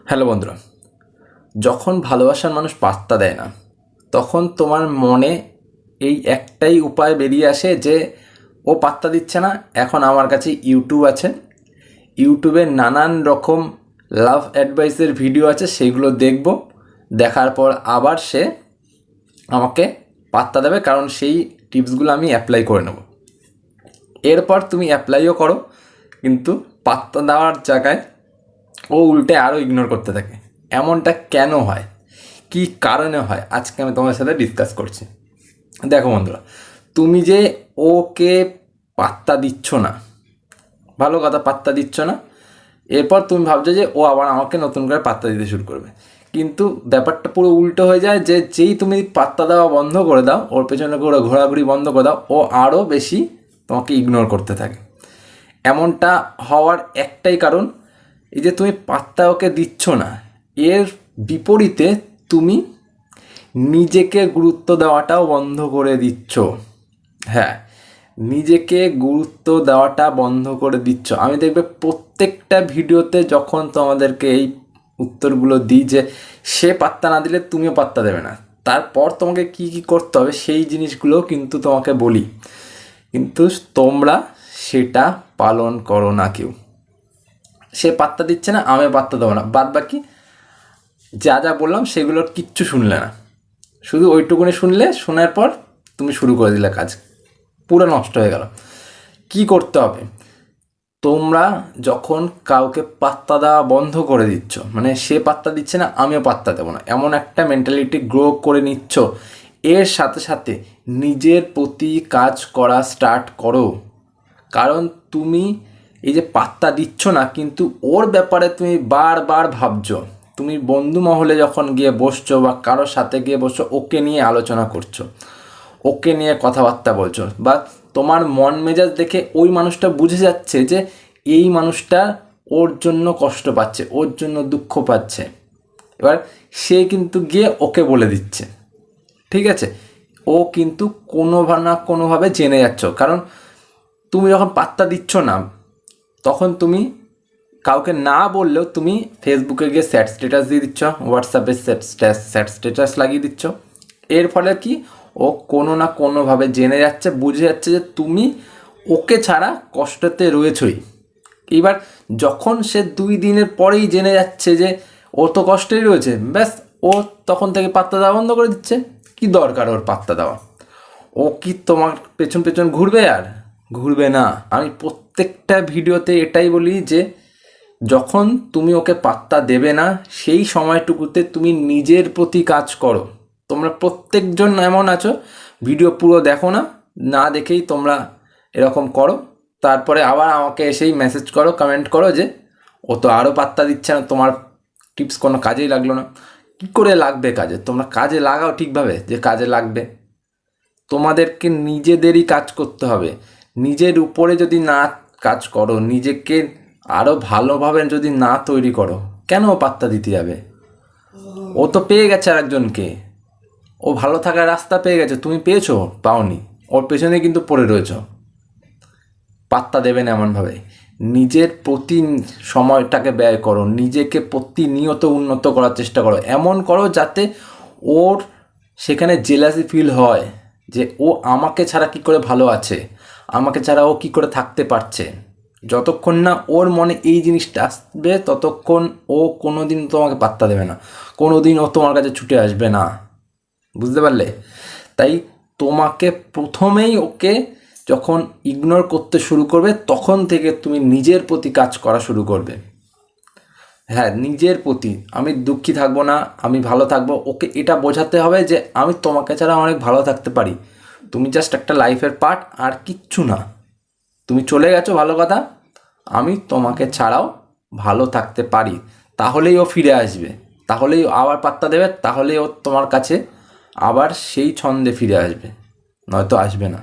Hello বন্ধুরা, যখন ভালোবাসার মানুষ পাত্তা দেয় না তখন তোমার মনে এই একটাই উপায় বেরিয়ে আসে যে ও পাত্তা দিচ্ছে না। এখন আমার কাছে ইউটিউব আছে, ইউটিউবে নানান রকম লাভ অ্যাডভাইসের ভিডিও আছে, সেইগুলো দেখব। দেখার পর আবার সে আমাকে পাত্তা দেবে, কারণ সেই টিপসগুলো আমি অ্যাপ্লাই করে নেব। এরপর তুমি অ্যাপ্লাইও করো, কিন্তু পাত্তা দেওয়ার জায়গায় ও উল্টে আরও ইগনোর করতে থাকে। এমনটা কেন হয়, কি কারণে হয়, আজকে আমি তোমার সাথে ডিসকাস করছি। দেখো বন্ধুরা, তুমি যে ওকে পাত্তা দিচ্ছ না, ভালো কথা, পাত্তা দিচ্ছ না, এরপর তুমি ভাবছো যে ও আবার আমাকে নতুন করে পাত্তা দিতে শুরু করবে। কিন্তু ব্যাপারটা পুরো উল্টো হয়ে যায়, যে যেই তুমি পাত্তা দেওয়া বন্ধ করে দাও, ওর পেছনে করে ঘোরাঘুরি বন্ধ করে দাও, ও আরও বেশি তোমাকে ইগনোর করতে থাকে। এমনটা হওয়ার একটাই কারণ, এই যে তুমি পাত্তা ওকে দিচ্ছ না, এর বিপরীতে তুমি নিজেকে গুরুত্ব দেওয়াটাও বন্ধ করে দিচ্ছ। হ্যাঁ, নিজেকে গুরুত্ব দেওয়াটা বন্ধ করে দিচ্ছ। আমি দেখবে প্রত্যেকটা ভিডিওতে যখন তোমাদেরকে এই উত্তরগুলো দিই যে সে পাত্তা না দিলে তুমিও পাত্তা দেবে না, তারপর তোমাকে কি কি করতে হবে সেই জিনিসগুলোও কিন্তু তোমাকে বলি, কিন্তু তোমরা সেটা পালন করো না কেউ। সে পাত্তা দিচ্ছে না, আমি পাত্তা দেবো না, বাদ বাকি যা যা বললাম সেগুলোর কিচ্ছু শুনলে না, শুধু ওইটুকুনি শুনলে, শোনার পর তুমি শুরু করে দিলে কাজ, পুরো নষ্ট হয়ে গেল। কি করতে হবে, তোমরা যখন কাউকে পাত্তা দেওয়া বন্ধ করে দিচ্ছ, মানে সে পাত্তা দিচ্ছে না আমিও পাত্তা দেবো না, এমন একটা মেন্টালিটি গ্রো করে নিচ্ছ, এর সাথে সাথে নিজের প্রতি কাজ করা স্টার্ট করো। কারণ তুমি এই যে পাত্তা দিচ্ছ না, কিন্তু ওর ব্যাপারে তুমি বারবার ভাবছো। তুমি বন্ধু মহলে যখন গিয়ে বসছো বা কারোর সাথে গিয়ে বসছো, ওকে নিয়ে আলোচনা করছো, ওকে নিয়ে কথাবার্তা বলছো, বা তোমার মন মেজাজ দেখে ওই মানুষটা বুঝে যাচ্ছে যে এই মানুষটা ওর জন্য কষ্ট পাচ্ছে, ওর জন্য দুঃখ পাচ্ছে। এবার সে কিন্তু গিয়ে ওকে বলে দিচ্ছে, ঠিক আছে, ও কিন্তু না কোনোভাবে জেনে যাচ্ছ। কারণ তুমি যখন পাত্তা দিচ্ছ না, তখন তুমি কাউকে না বললেও তুমি ফেসবুকে গিয়ে স্যাড স্ট্যাটাস দিয়ে দিচ্ছ, হোয়াটসঅ্যাপে স্যাড স্ট্যাটাস লাগিয়ে দিচ্ছ। এর ফলে কি, ও কোনো না কোনোভাবে জেনে যাচ্ছে, বুঝে যাচ্ছে যে তুমি ওকে ছাড়া কষ্টতে রয়েছই। এবার যখন সে 2 দিনের পরেই জেনে যাচ্ছে যে ও তো কষ্টেই রয়েছে, ব্যাস ও তখন থেকে পাত্তা দেওয়া বন্ধ করে দিচ্ছে। কি দরকার ওর পাত্তা দেওয়া? ও কি তোমার পেছন পেছন ঘুরবে? আর ঘুরবে না। আমি প্রত্যেকটা ভিডিওতে এটাই বলি যে যখন তুমি ওকে পাত্তা দেবে না, সেই সময়টুকুতে তুমি নিজের প্রতি কাজ করো। তোমরা প্রত্যেকজন এমন আছো, ভিডিও পুরো দেখো না, না দেখেই তোমরা এরকম করো, তারপরে আবার আমাকে এসেই মেসেজ করো, কমেন্ট করো যে ও তো আরও পাত্তা দিচ্ছে না, তোমার টিপস কোনো কাজেই লাগলো না। কী করে লাগবে কাজে? তোমরা কাজে লাগাও ঠিকভাবে, যে কাজে লাগবে। তোমাদেরকে নিজেদেরই কাজ করতে হবে। নিজের উপরে যদি না কাজ করো, নিজেকে আরও ভালোভাবে যদি না তৈরি করো, কেন ও পাত্তা দিতে যাবে? ও তো পেয়ে গেছে আরেকজনকে, ও ভালো থাকার রাস্তা পেয়ে গেছে, তুমি পেয়েছো? পাওনি, ওর পেছনে কিন্তু পড়ে রয়েছো। পাত্তা দেবে না এমনভাবে। নিজের প্রতি সময়টাকে ব্যয় করো, নিজেকে প্রতিনিয়ত উন্নত করার চেষ্টা করো, এমন করো যাতে ওর সেখানে জেলাসি ফিল হয় যে ও আমাকে ছাড়া কি করে ভালো আছে, আমাকে ছাড়া ও কি করে থাকতে পারছে। যতক্ষণ না ওর মনে এই জিনিসটা আসবে, ততক্ষণ ও কোনো দিন তোমাকে পাত্তা দেবে না, কোনো দিন ও তোমার কাছে ছুটে আসবে না। বুঝতে পারলে? তাই তোমাকে প্রথমেই ওকে যখন ইগনোর করতে শুরু করবে, তখন থেকে তুমি নিজের প্রতি কাজ করা শুরু করবে। হ্যাঁ, নিজের প্রতি আমি দুঃখী থাকবো না, আমি ভালো থাকবো, ওকে এটা বোঝাতে হবে যে আমি তোমাকে ছাড়া অনেক ভালো থাকতে পারি, তুমি জাস্ট একটা লাইফের পার্ট, আর কিচ্ছু না। তুমি চলে গেছো, ভালো কথা, আমি তোমাকে ছাড়াও ভালো থাকতে পারি। তাহলেই ও ফিরে আসবে, তাহলেই ও আবার পাত্তা দেবে, তাহলেই ও তোমার কাছে আবার সেই ছন্দে ফিরে আসবে, নয়তো আসবে না।